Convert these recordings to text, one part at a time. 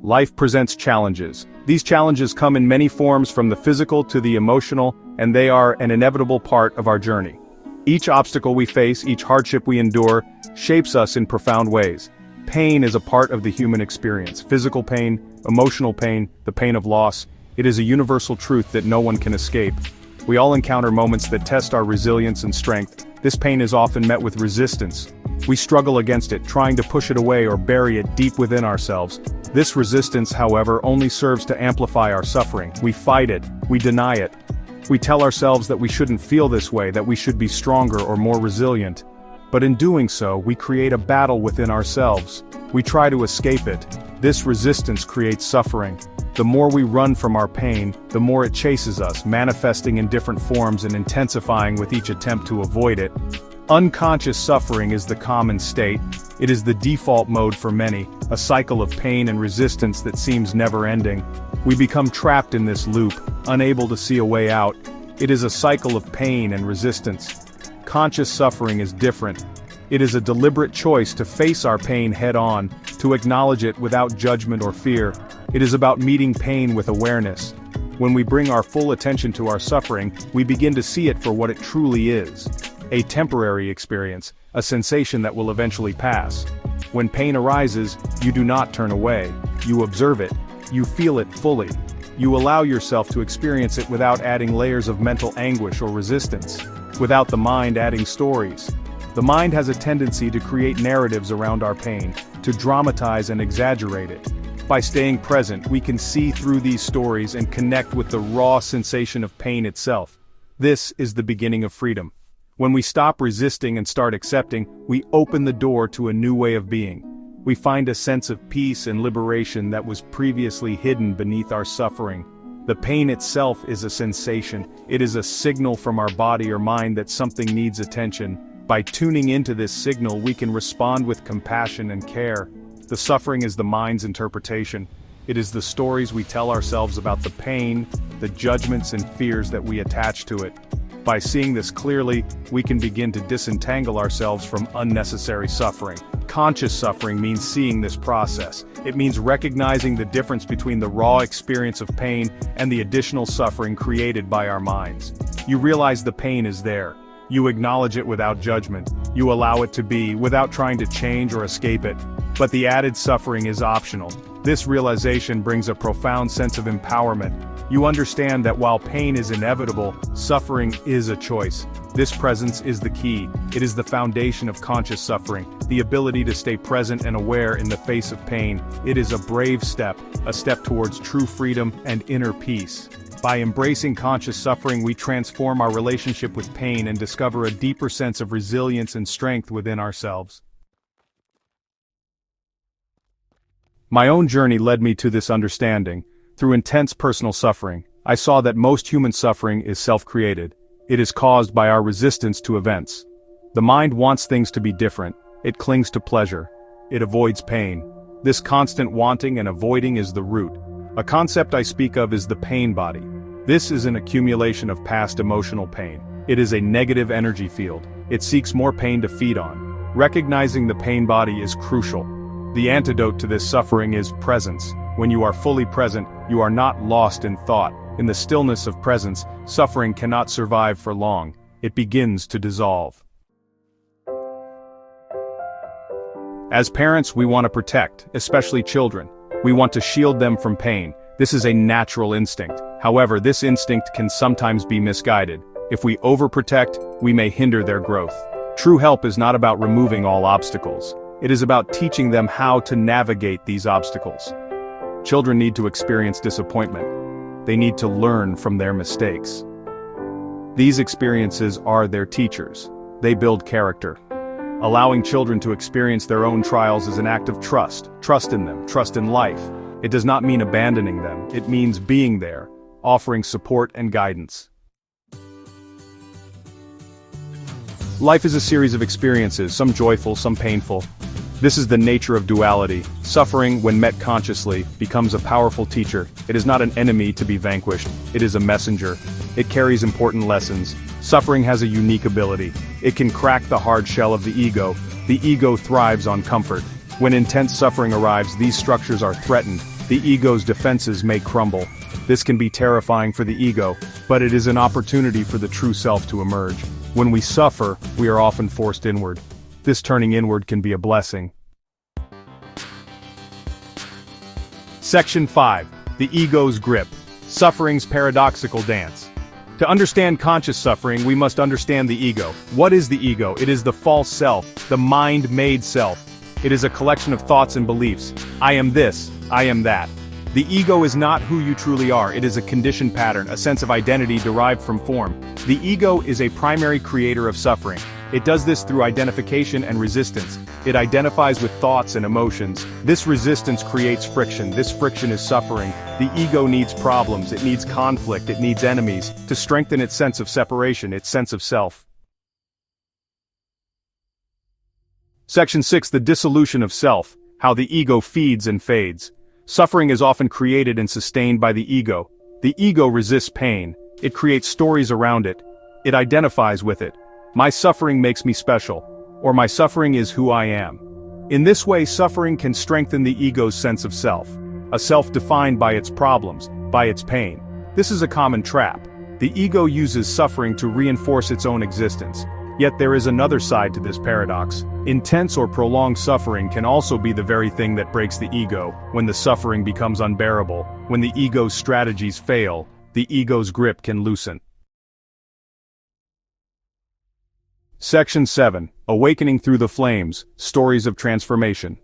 Life presents challenges. These challenges come in many forms, from the physical to the emotional, and they are an inevitable part of our journey. Each obstacle we face, each hardship we endure, shapes us in profound ways. Pain is a part of the human experience. Physical pain, emotional pain, the pain of loss. It is a universal truth that no one can escape. We all encounter moments that test our resilience and strength. This pain is often met with resistance. We struggle against it, trying to push it away or bury it deep within ourselves. This resistance, however, only serves to amplify our suffering. We fight it, we deny it. We tell ourselves that we shouldn't feel this way, that we should be stronger or more resilient. But in doing so, we create a battle within ourselves. We try to escape it. This resistance creates suffering. The more we run from our pain, the more it chases us, manifesting in different forms and intensifying with each attempt to avoid it. Unconscious suffering is the common state. It is the default mode for many, a cycle of pain and resistance that seems never-ending. We become trapped in this loop, unable to see a way out. It is a cycle of pain and resistance. Conscious suffering is different. It is a deliberate choice to face our pain head-on, to acknowledge it without judgment or fear. It is about meeting pain with awareness. When we bring our full attention to our suffering, we begin to see it for what it truly is. A temporary experience, a sensation that will eventually pass. When pain arises, you do not turn away. You observe it. You feel it fully. You allow yourself to experience it without adding layers of mental anguish or resistance, without the mind adding stories. The mind has a tendency to create narratives around our pain, to dramatize and exaggerate it. By staying present, we can see through these stories and connect with the raw sensation of pain itself. This is the beginning of freedom. When we stop resisting and start accepting, we open the door to a new way of being. We find a sense of peace and liberation that was previously hidden beneath our suffering. The pain itself is a sensation. It is a signal from our body or mind that something needs attention. By tuning into this signal, we can respond with compassion and care. The suffering is the mind's interpretation. It is the stories we tell ourselves about the pain, the judgments and fears that we attach to it. By seeing this clearly, we can begin to disentangle ourselves from unnecessary suffering. Conscious suffering means seeing this process. It means recognizing the difference between the raw experience of pain and the additional suffering created by our minds. You realize the pain is there. You acknowledge it without judgment. You allow it to be, without trying to change or escape it. But the added suffering is optional. This realization brings a profound sense of empowerment. You understand that while pain is inevitable, suffering is a choice. This presence is the key. It is the foundation of conscious suffering, the ability to stay present and aware in the face of pain. It is a brave step, a step towards true freedom and inner peace. By embracing conscious suffering, we transform our relationship with pain and discover a deeper sense of resilience and strength within ourselves. My own journey led me to this understanding. Through intense personal suffering, I saw that most human suffering is self-created. It is caused by our resistance to events. The mind wants things to be different. It clings to pleasure. It avoids pain. This constant wanting and avoiding is the root. A concept I speak of is the pain body. This is an accumulation of past emotional pain. It is a negative energy field. It seeks more pain to feed on. Recognizing the pain body is crucial. The antidote to this suffering is presence. When you are fully present, you are not lost in thought. In the stillness of presence, suffering cannot survive for long. It begins to dissolve. As parents, we want to protect, especially children. We want to shield them from pain. This is a natural instinct. However, this instinct can sometimes be misguided. If we overprotect, we may hinder their growth. True help is not about removing all obstacles. It is about teaching them how to navigate these obstacles. Children need to experience disappointment. They need to learn from their mistakes. These experiences are their teachers. They build character. Allowing children to experience their own trials is an act of trust. Trust in them, trust in life. It does not mean abandoning them. It means being there, offering support and guidance. Life is a series of experiences, some joyful, some painful. This is the nature of duality. Suffering, when met consciously, becomes a powerful teacher. It is not an enemy to be vanquished. It is a messenger. It carries important lessons. Suffering has a unique ability. It can crack the hard shell of the ego. The ego thrives on comfort. When intense suffering arrives, these structures are threatened. the ego's defenses may crumble. This can be terrifying for the ego, but it is an opportunity for the true self to emerge. When we suffer, we are often forced inward. This turning inward can be a blessing. Section 5. The Ego's Grip. Suffering's Paradoxical Dance. To understand conscious suffering, we must understand the ego. What is the ego? It is the false self, the mind-made self. It is a collection of thoughts and beliefs. I am this, I am that. The ego is not who you truly are. It is a conditioned pattern, a sense of identity derived from form. The ego is a primary creator of suffering. It does this through identification and resistance. It identifies with thoughts and emotions. This resistance creates friction. This friction is suffering. The ego needs problems, it needs conflict, it needs enemies, to strengthen its sense of separation, its sense of self. Section 6. The Dissolution of Self. How the ego feeds and fades. Suffering is often created and sustained by the ego. The ego resists pain. It creates stories around it. It identifies with it. My suffering makes me special, or my suffering is who I am. In this way, suffering can strengthen the ego's sense of self, a self defined by its problems, by its pain. This is a common trap. The ego uses suffering to reinforce its own existence. Yet there is another side to this paradox. Intense or prolonged suffering can also be the very thing that breaks the ego. When the suffering becomes unbearable, when the ego's strategies fail, the ego's grip can loosen. Section 7. Awakening through the Flames, Stories of Transformation.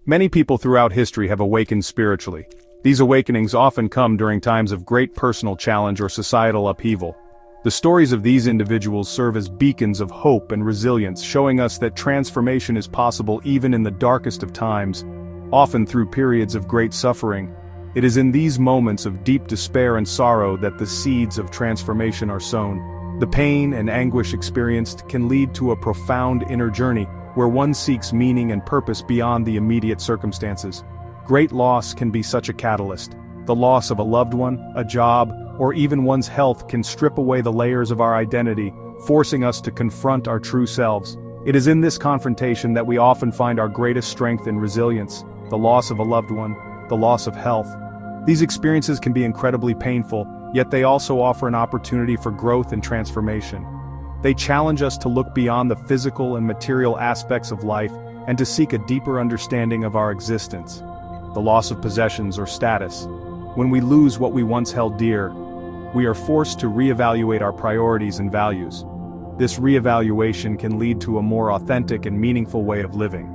Many people throughout history have awakened spiritually. These awakenings often come during times of great personal challenge or societal upheaval. The stories of these individuals serve as beacons of hope and resilience, showing us that transformation is possible even in the darkest of times, often through periods of great suffering. It is in these moments of deep despair and sorrow that the seeds of transformation are sown. The pain and anguish experienced can lead to a profound inner journey, where one seeks meaning and purpose beyond the immediate circumstances. Great loss can be such a catalyst. The loss of a loved one, a job, or even one's health can strip away the layers of our identity, forcing us to confront our true selves. It is in this confrontation that we often find our greatest strength and resilience. The loss of a loved one, the loss of health. These experiences can be incredibly painful, yet they also offer an opportunity for growth and transformation. They challenge us to look beyond the physical and material aspects of life and to seek a deeper understanding of our existence. The loss of possessions or status. When we lose what we once held dear, we are forced to reevaluate our priorities and values. This reevaluation can lead to a more authentic and meaningful way of living,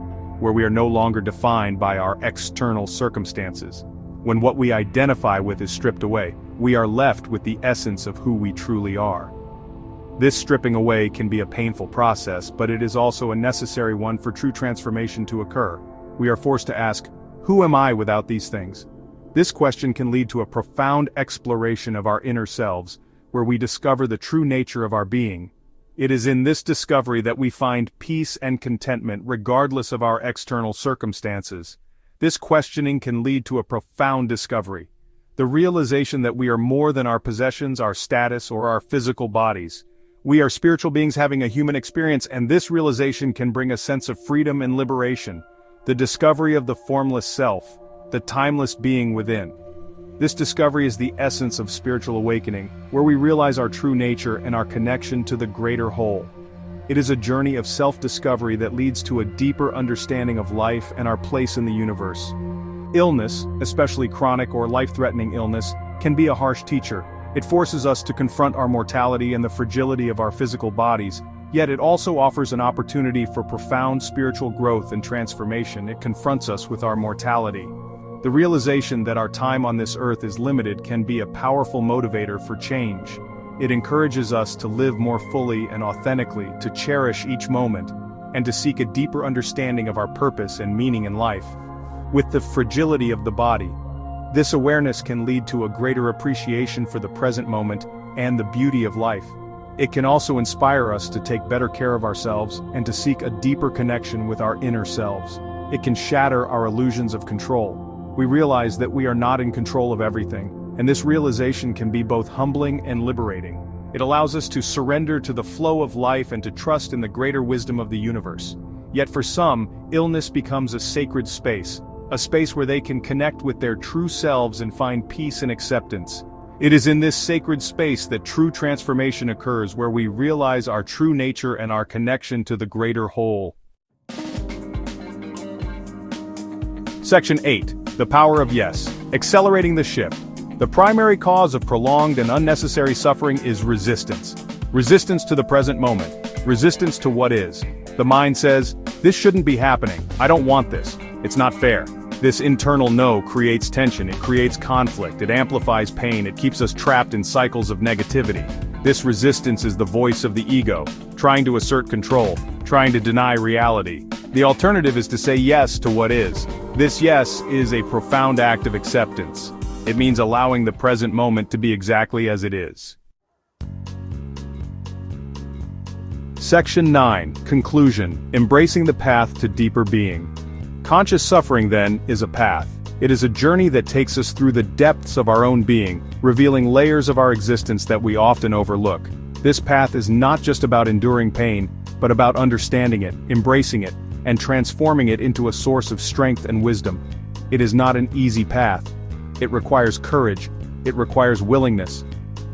where we are no longer defined by our external circumstances. When what we identify with is stripped away, we are left with the essence of who we truly are. This stripping away can be a painful process, but it is also a necessary one for true transformation to occur. We are forced to ask, who am I without these things? This question can lead to a profound exploration of our inner selves, where we discover the true nature of our being. It is in this discovery that we find peace and contentment regardless of our external circumstances. This questioning can lead to a profound discovery. The realization that we are more than our possessions, our status, or our physical bodies. We are spiritual beings having a human experience, and this realization can bring a sense of freedom and liberation. The discovery of the formless self, the timeless being within. This discovery is the essence of spiritual awakening, where we realize our true nature and our connection to the greater whole. It is a journey of self-discovery that leads to a deeper understanding of life and our place in the universe. Illness, especially chronic or life-threatening illness, can be a harsh teacher. It forces us to confront our mortality and the fragility of our physical bodies, yet it also offers an opportunity for profound spiritual growth and transformation. It confronts us with our mortality. The realization that our time on this earth is limited can be a powerful motivator for change. It encourages us to live more fully and authentically, to cherish each moment, and to seek a deeper understanding of our purpose and meaning in life. With the fragility of the body, this awareness can lead to a greater appreciation for the present moment and the beauty of life. It can also inspire us to take better care of ourselves and to seek a deeper connection with our inner selves. It can shatter our illusions of control. We realize that we are not in control of everything, and this realization can be both humbling and liberating. It allows us to surrender to the flow of life and to trust in the greater wisdom of the universe. Yet for some, illness becomes a sacred space, a space where they can connect with their true selves and find peace and acceptance. It is in this sacred space that true transformation occurs, where we realize our true nature and our connection to the greater whole. Section 8. The Power of Yes. Accelerating the shift. The primary cause of prolonged and unnecessary suffering is resistance. Resistance to the present moment. Resistance to what is. The mind says, "This shouldn't be happening. I don't want this. It's not fair." This internal no creates tension, it creates conflict, it amplifies pain, it keeps us trapped in cycles of negativity. This resistance is the voice of the ego, trying to assert control, trying to deny reality. The alternative is to say yes to what is. This yes is a profound act of acceptance. It means allowing the present moment to be exactly as it is. Section 9. Conclusion. Embracing the path to deeper being. Conscious suffering, then, is a path. It is a journey that takes us through the depths of our own being, revealing layers of our existence that we often overlook. This path is not just about enduring pain, but about understanding it, embracing it, and transforming it into a source of strength and wisdom. It is not an easy path. It requires courage. It requires willingness.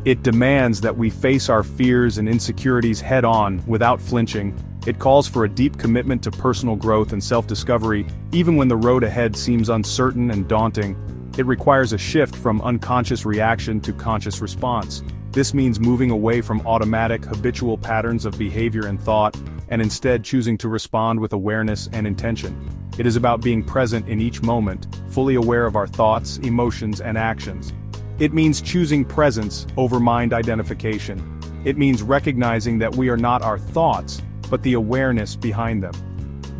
It demands that we face our fears and insecurities head-on, without flinching. It calls for a deep commitment to personal growth and self-discovery, even when the road ahead seems uncertain and daunting. It requires a shift from unconscious reaction to conscious response. This means moving away from automatic, habitual patterns of behavior and thought, and instead choosing to respond with awareness and intention. It is about being present in each moment, fully aware of our thoughts, emotions, and actions. It means choosing presence over mind identification. It means recognizing that we are not our thoughts, but the awareness behind them.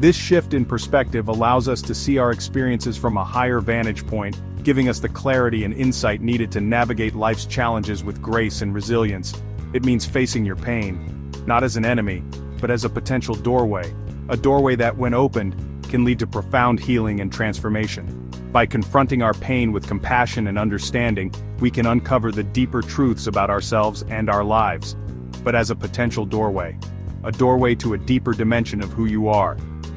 This shift in perspective allows us to see our experiences from a higher vantage point, giving us the clarity and insight needed to navigate life's challenges with grace and resilience. It means facing your pain, not as an enemy, but as a potential doorway. A doorway that, when opened, can lead to profound healing and transformation. By confronting our pain with compassion and understanding, we can uncover the deeper truths about ourselves and our lives. But as a potential doorway. A doorway to a deeper dimension of who you are.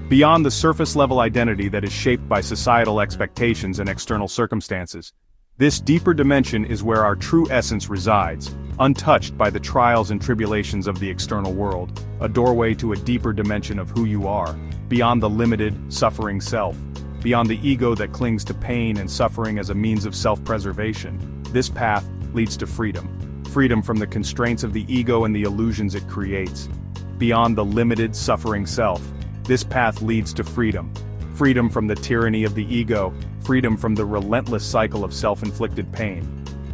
Beyond the surface-level identity that is shaped by societal expectations and external circumstances. This deeper dimension is where our true essence resides, untouched by the trials and tribulations of the external world. A doorway to a deeper dimension of who you are, beyond the limited, suffering self. Beyond the ego that clings to pain and suffering as a means of self-preservation. This path leads to freedom. Freedom from the constraints of the ego and the illusions it creates. Beyond the limited, suffering self. This path leads to freedom. Freedom from the tyranny of the ego, freedom from the relentless cycle of self-inflicted pain.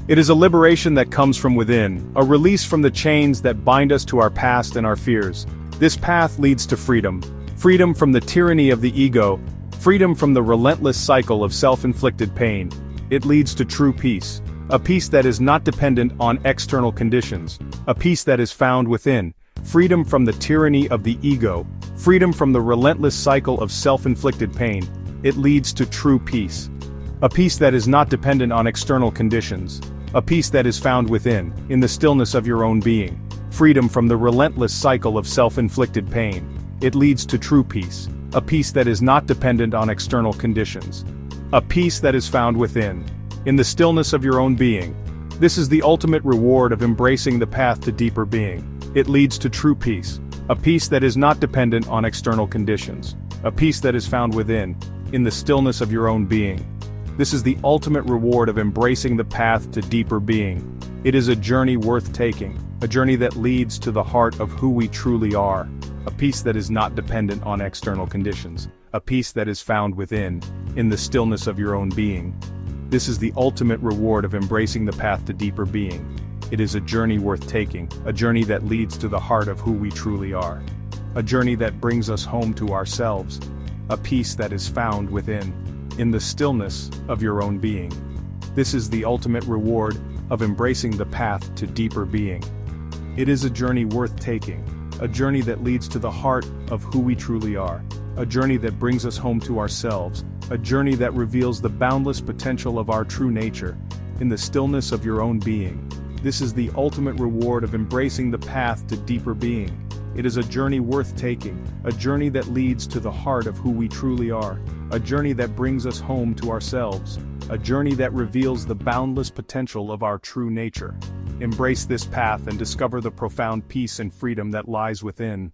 It is a liberation that comes from within, a release from the chains that bind us to our past and our fears. This path leads to freedom. Freedom from the tyranny of the ego, freedom from the relentless cycle of self-inflicted pain. It leads to true peace. A peace that is not dependent on external conditions. A peace that is found within. Freedom from the tyranny of the ego, freedom from the relentless cycle of self-inflicted pain. It leads to true peace. A peace that is not dependent on external conditions. A peace that is found within, in the stillness of your own being. Freedom from the relentless cycle of self-inflicted pain. It leads to true peace. A peace that is not dependent on external conditions. A peace that is found within, in the stillness of your own being. This is the ultimate reward of embracing the path to deeper being. It leads to true peace. A peace that is not dependent on external conditions. A peace that is found within, in the stillness of your own being. This is the ultimate reward of embracing the path to deeper being. It is a journey worth taking, a journey that leads to the heart of who we truly are. A peace that is not dependent on external conditions. A peace that is found within, in the stillness of your own being. This is the ultimate reward of embracing the path to deeper being. It is a journey worth taking, a journey that leads to the heart of who we truly are. A journey that brings us home to ourselves. A peace that is found within, in the stillness of your own being. This is the ultimate reward of embracing the path to deeper being. It is a journey worth taking, a journey that leads to the heart of who we truly are. A journey that brings us home to ourselves. A journey that reveals the boundless potential of our true nature, in the stillness of your own being. This is the ultimate reward of embracing the path to deeper being. It is a journey worth taking, a journey that leads to the heart of who we truly are. a journey that brings us home to ourselves, a journey that reveals the boundless potential of our true nature. Embrace this path and discover the profound peace and freedom that lies within.